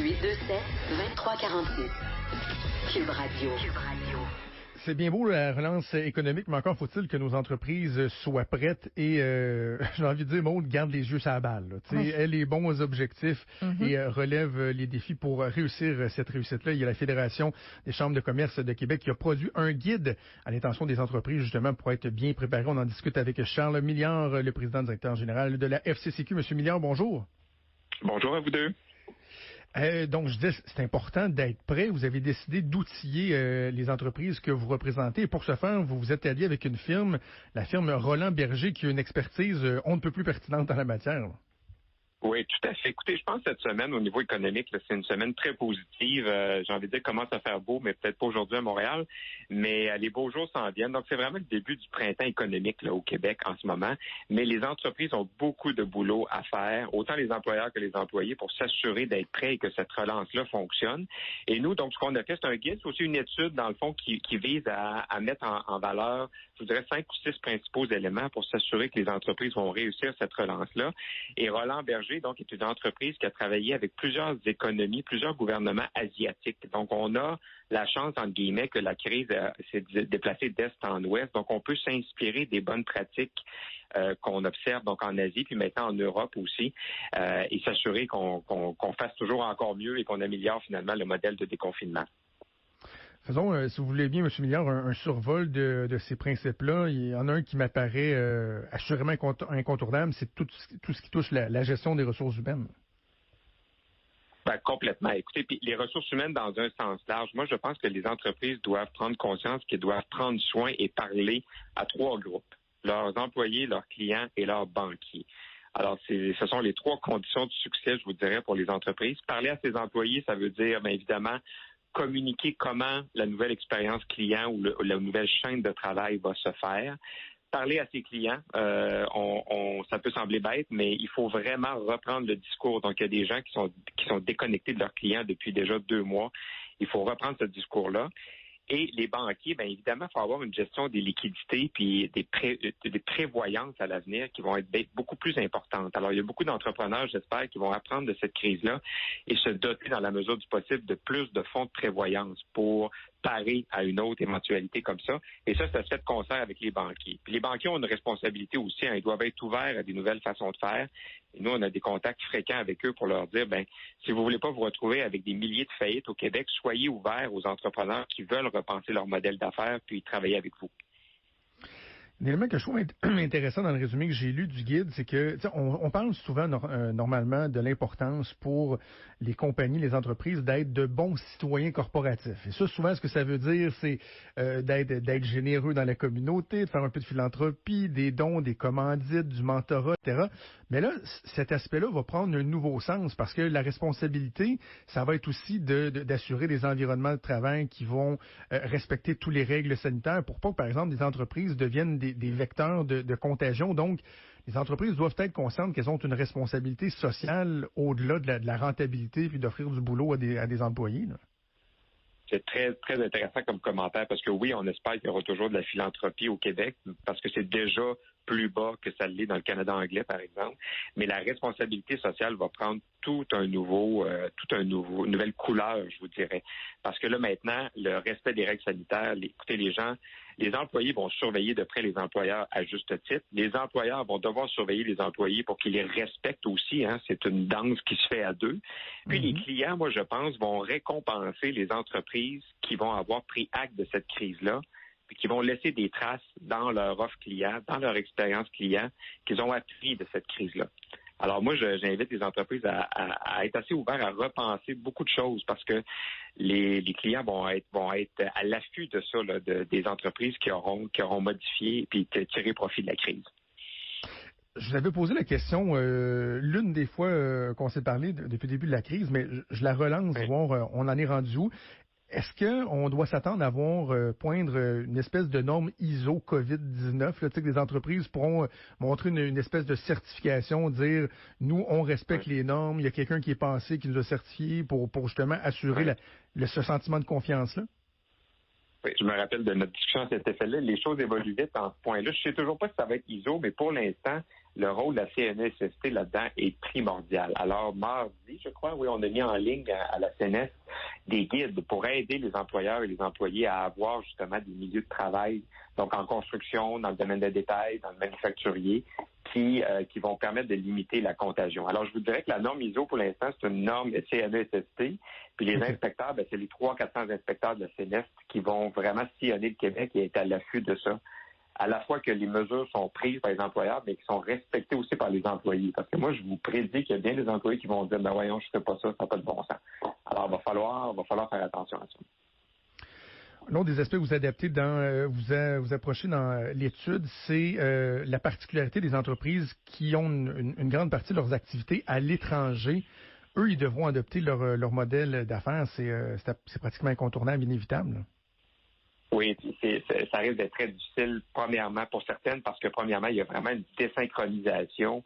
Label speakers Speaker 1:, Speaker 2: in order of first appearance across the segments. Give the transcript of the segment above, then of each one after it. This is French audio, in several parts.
Speaker 1: 827-2346. Cube Radio.
Speaker 2: C'est bien beau la relance économique, mais encore faut-il que nos entreprises soient prêtes et j'ai envie de dire, Maude garde les yeux sur la balle. Là. Oui. Elle est bon aux objectifs et relève les défis pour réussir cette réussite-là. Il y a la Fédération des chambres de commerce de Québec qui a produit un guide à l'intention des entreprises justement pour être bien préparées. On en discute avec Charles Milliard, le président directeur général de la FCCQ. Monsieur Milliard, bonjour.
Speaker 3: Bonjour à vous deux.
Speaker 2: Donc, je disais, c'est important d'être prêt. Vous avez décidé d'outiller les entreprises que vous représentez. Et pour ce faire, vous vous êtes allié avec une firme, la firme Roland Berger, qui a une expertise on ne peut plus pertinente en la matière. Là.
Speaker 3: Oui, tout à fait. Écoutez, je pense que cette semaine, au niveau économique, là, c'est une semaine très positive. J'ai envie de dire commence à faire beau, mais peut-être pas aujourd'hui à Montréal. Mais les beaux jours s'en viennent. Donc, c'est vraiment le début du printemps économique là, au Québec en ce moment. Mais les entreprises ont beaucoup de boulot à faire, autant les employeurs que les employés, pour s'assurer d'être prêts et que cette relance-là fonctionne. Et nous, donc, ce qu'on a fait, c'est un guide, c'est aussi une étude, dans le fond, qui vise à mettre en valeur, je vous dirais, 5 ou 6 principaux éléments pour s'assurer que les entreprises vont réussir cette relance-là. Et Roland Berger, donc, est une entreprise qui a travaillé avec plusieurs économies, plusieurs gouvernements asiatiques. Donc, on a la chance, entre guillemets, que la crise s'est déplacée d'est en ouest. Donc, on peut s'inspirer des bonnes pratiques qu'on observe donc en Asie, puis maintenant en Europe aussi, et s'assurer qu'on fasse toujours encore mieux et qu'on améliore finalement le modèle de déconfinement.
Speaker 2: Faisons, si vous voulez bien, M. Milliard, un survol de ces principes-là. Il y en a un qui m'apparaît assurément incontournable, c'est tout ce qui touche la gestion des ressources humaines.
Speaker 3: Ben, complètement. Écoutez, puis les ressources humaines dans un sens large, moi, je pense que les entreprises doivent prendre conscience qu'elles doivent prendre soin et parler à 3 groupes. Leurs employés, leurs clients et leurs banquiers. Alors, ce sont les 3 conditions de succès, je vous dirais, pour les entreprises. Parler à ses employés, ça veut dire, bien évidemment, communiquer comment la nouvelle expérience client ou la nouvelle chaîne de travail va se faire. Parler à ses clients, ça peut sembler bête, mais il faut vraiment reprendre le discours. Donc, il y a des gens qui sont déconnectés de leurs clients depuis déjà 2 mois. Il faut reprendre ce discours-là. Et les banquiers, bien évidemment, il faut avoir une gestion des liquidités puis des prévoyances à l'avenir qui vont être beaucoup plus importantes. Alors, il y a beaucoup d'entrepreneurs, j'espère, qui vont apprendre de cette crise-là et se doter dans la mesure du possible de plus de fonds de prévoyance pour parer à une autre éventualité comme ça. Et ça se fait de concert avec les banquiers. Puis les banquiers ont une responsabilité aussi. Ils doivent être ouverts à des nouvelles façons de faire. Et nous, on a des contacts fréquents avec eux pour leur dire, si vous voulez pas vous retrouver avec des milliers de faillites au Québec, soyez ouverts aux entrepreneurs qui veulent repenser leur modèle d'affaires puis travailler avec vous.
Speaker 2: Un élément que je trouve intéressant dans le résumé que j'ai lu du guide, c'est que on parle souvent normalement de l'importance pour les compagnies, les entreprises d'être de bons citoyens corporatifs. Et ça, souvent, ce que ça veut dire, c'est d'être généreux dans la communauté, de faire un peu de philanthropie, des dons, des commandites, du mentorat, etc. Mais là, cet aspect-là va prendre un nouveau sens parce que la responsabilité, ça va être aussi d'assurer des environnements de travail qui vont respecter toutes les règles sanitaires pour pas que, par exemple, des entreprises deviennent des vecteurs de contagion. Donc, les entreprises doivent être conscientes qu'elles ont une responsabilité sociale au-delà de la rentabilité puis d'offrir du boulot à des employés. Là.
Speaker 3: C'est très, très intéressant comme commentaire parce que oui, on espère qu'il y aura toujours de la philanthropie au Québec parce que c'est déjà plus bas que ça l'est dans le Canada anglais, par exemple. Mais la responsabilité sociale va prendre une nouvelle couleur, je vous dirais. Parce que là, maintenant, le respect des règles sanitaires, écoutez, les employés vont surveiller de près les employeurs à juste titre. Les employeurs vont devoir surveiller les employés pour qu'ils les respectent aussi. C'est une danse qui se fait à 2. Puis les clients, moi, je pense, vont récompenser les entreprises qui vont avoir pris acte de cette crise-là puis qui vont laisser des traces dans leur offre client, dans leur expérience client, qu'ils ont appris de cette crise-là. Alors moi, j'invite les entreprises à être assez ouverts à repenser beaucoup de choses parce que les clients vont être à l'affût de ça, là, des entreprises qui auront modifié puis tiré profit de la crise.
Speaker 2: Je vous avais posé la question l'une des fois qu'on s'est parlé depuis le début de la crise, mais je la relance, voir on en est rendu où. Est-ce qu'on doit s'attendre à voir poindre une espèce de norme ISO COVID-19, là, que les entreprises pourront montrer une espèce de certification, dire nous, on respecte les normes, il y a quelqu'un qui est passé, qui nous a certifié pour justement assurer ce sentiment de confiance-là?
Speaker 3: Oui, je me rappelle de notre discussion à cet effet-là. Les choses évoluent vite en ce point-là. Je sais toujours pas si ça va être ISO, mais pour l'instant, le rôle de la CNESST là-dedans est primordial. Alors, mardi, je crois, oui, on a mis en ligne à la CNES des guides pour aider les employeurs et les employés à avoir justement des milieux de travail, donc en construction, dans le domaine de détail, dans le manufacturier, qui vont permettre de limiter la contagion. Alors, je vous dirais que la norme ISO, pour l'instant, c'est une norme CNESST, puis les inspecteurs, c'est les 300-400 inspecteurs de la CNES qui vont vraiment sillonner le Québec et être à l'affût de ça. À la fois que les mesures sont prises par les employeurs, mais qui sont respectées aussi par les employés. Parce que moi, je vous prédis qu'il y a bien des employés qui vont dire, ben voyons, je ne fais pas ça, ça n'a pas de bon sens. Alors, il va falloir faire attention à ça.
Speaker 2: L'autre des aspects que vous adaptez vous approchez dans l'étude, c'est la particularité des entreprises qui ont une grande partie de leurs activités à l'étranger. Eux, ils devront adopter leur modèle d'affaires. C'est pratiquement incontournable, inévitable.
Speaker 3: Oui, ça risque d'être très difficile, premièrement, pour certaines, parce que, premièrement, il y a vraiment une désynchronisation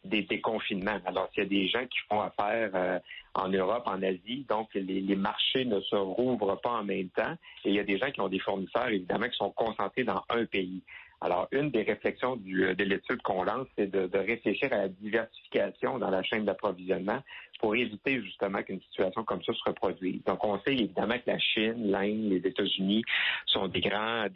Speaker 3: des déconfinements. Alors, s'il y a des gens qui font affaire en Europe, en Asie, donc les marchés ne se rouvrent pas en même temps, et il y a des gens qui ont des fournisseurs, évidemment, qui sont concentrés dans un pays. Alors, une des réflexions de l'étude qu'on lance, c'est de réfléchir à la diversification dans la chaîne d'approvisionnement pour éviter justement qu'une situation comme ça se reproduise. Donc, on sait évidemment que la Chine, l'Inde, les États-Unis sont des grands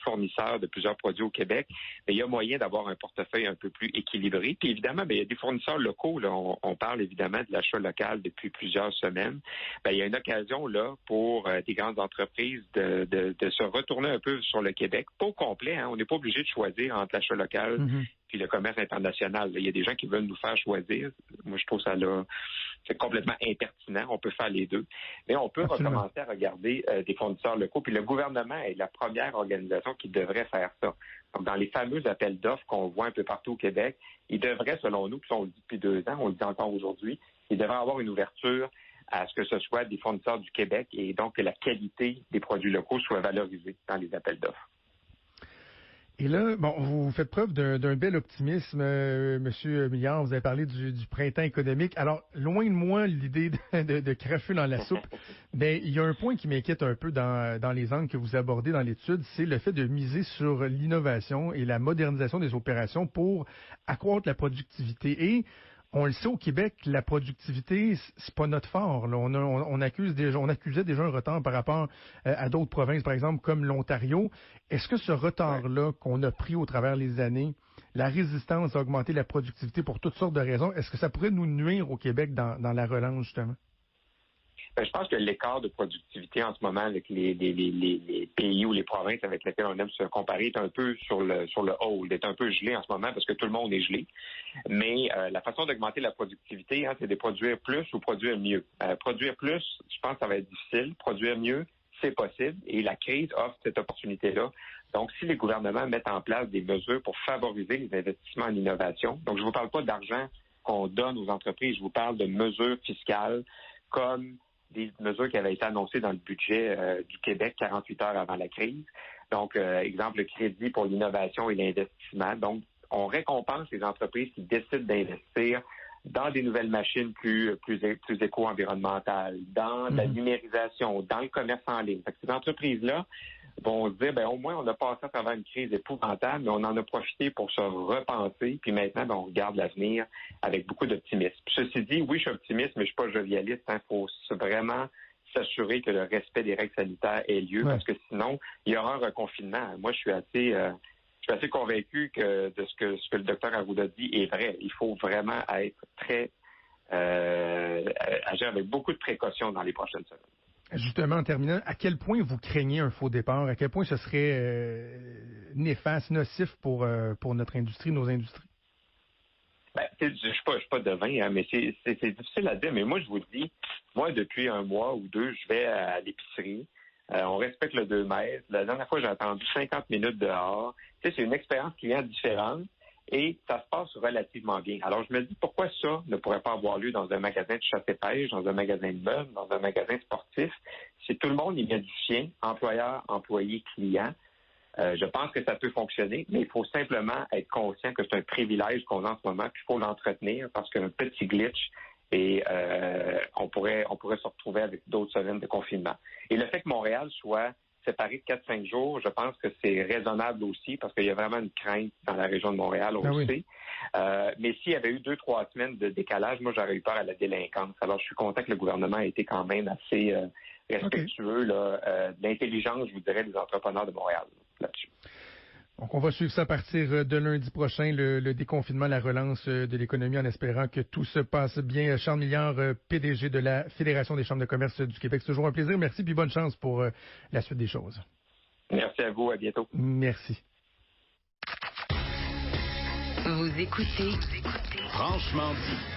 Speaker 3: fournisseurs de plusieurs produits au Québec, mais il y a moyen d'avoir un portefeuille un peu plus équilibré. Puis évidemment, il y a des fournisseurs locaux. Là, on parle évidemment de l'achat local depuis plusieurs semaines. Il y a une occasion là pour des grandes entreprises de se retourner un peu sur le Québec, pas au complet. On n'est pas obligé de choisir entre l'achat local puis le commerce international. Il y a des gens qui veulent nous faire choisir. Moi, je trouve ça là, c'est complètement impertinent. On peut faire les deux. Mais on peut recommencer à regarder des fournisseurs locaux. Puis le gouvernement est la première organisation qui devrait faire ça. Donc, dans les fameux appels d'offres qu'on voit un peu partout au Québec, il devrait, selon nous, puis on le dit depuis 2 ans, on le dit encore aujourd'hui, il devrait avoir une ouverture à ce que ce soit des fournisseurs du Québec et donc que la qualité des produits locaux soit valorisée dans les appels d'offres.
Speaker 2: Et là, vous faites preuve d'un bel optimisme, Monsieur Milliard. Vous avez parlé du printemps économique. Alors, loin de moi l'idée de cracher dans la soupe. Mais il y a un point qui m'inquiète un peu dans les angles que vous abordez dans l'étude, c'est le fait de miser sur l'innovation et la modernisation des opérations pour accroître la productivité. Et on le sait au Québec, la productivité, c'est pas notre fort. Là. On accusait déjà un retard par rapport à d'autres provinces, par exemple, comme l'Ontario. Est-ce que ce retard-là qu'on a pris au travers les années, la résistance à augmenter la productivité pour toutes sortes de raisons, est-ce que ça pourrait nous nuire au Québec dans la relance, justement?
Speaker 3: Je pense que l'écart de productivité en ce moment avec les pays ou les provinces avec lesquelles on aime se comparer est un peu sur le hold, est un peu gelé en ce moment parce que tout le monde est gelé. Mais la façon d'augmenter la productivité, c'est de produire plus ou produire mieux. Produire plus, je pense que ça va être difficile. Produire mieux, c'est possible. Et la crise offre cette opportunité-là. Donc, si les gouvernements mettent en place des mesures pour favoriser les investissements en innovation, donc je ne vous parle pas d'argent qu'on donne aux entreprises, je vous parle de mesures fiscales comme des mesures qui avaient été annoncées dans le budget du Québec 48 heures avant la crise. Donc, exemple, le crédit pour l'innovation et l'investissement. Donc, on récompense les entreprises qui décident d'investir dans des nouvelles machines plus éco-environnementales, dans la numérisation, dans le commerce en ligne. Fait que ces entreprises-là vont se dire, au moins, on a passé à travers une crise épouvantable, mais on en a profité pour se repenser, puis maintenant, on regarde l'avenir avec beaucoup d'optimisme. Ceci dit, oui, je suis optimiste, mais je suis pas jovialiste. Il faut vraiment s'assurer que le respect des règles sanitaires ait lieu, parce que sinon, il y aura un reconfinement. Moi, je suis assez convaincu de ce que le docteur Arruda dit est vrai. Il faut vraiment être agir avec beaucoup de précaution dans les prochaines semaines.
Speaker 2: Justement, en terminant, à quel point vous craignez un faux départ? À quel point ce serait néfaste, nocif pour notre industrie, nos industries?
Speaker 3: Je suis pas devin, mais c'est difficile à dire. Mais moi, je vous dis, depuis 1 mois ou 2, je vais à l'épicerie. On respecte le 2 mètres. La dernière fois, j'ai attendu 50 minutes dehors. C'est une expérience client différente et ça se passe relativement bien. Alors, je me dis, pourquoi ça ne pourrait pas avoir lieu dans un magasin de chasse et pêche, dans un magasin de meubles, dans un magasin sportif? Si tout le monde y met du sien, employeur, employé, client, je pense que ça peut fonctionner, mais il faut simplement être conscient que c'est un privilège qu'on a en ce moment, puis il faut l'entretenir parce qu'un petit glitch et on pourrait se retrouver avec d'autres semaines de confinement. Et le fait que Montréal soit séparer de 4-5 jours, je pense que c'est raisonnable aussi parce qu'il y a vraiment une crainte dans la région de Montréal, on le sait. Mais s'il y avait eu 2-3 semaines de décalage, moi, j'aurais eu peur à la délinquance. Alors, je suis content que le gouvernement ait été quand même assez respectueux de l'intelligence, je vous dirais, des entrepreneurs de Montréal là-dessus.
Speaker 2: Donc, on va suivre ça à partir de lundi prochain, le déconfinement, la relance de l'économie, en espérant que tout se passe bien. Charles Milliard, PDG de la Fédération des chambres de commerce du Québec. C'est toujours un plaisir. Merci, puis bonne chance pour la suite des choses.
Speaker 3: Merci à vous. À bientôt.
Speaker 2: Merci.
Speaker 1: Vous écoutez
Speaker 4: Franchement dit.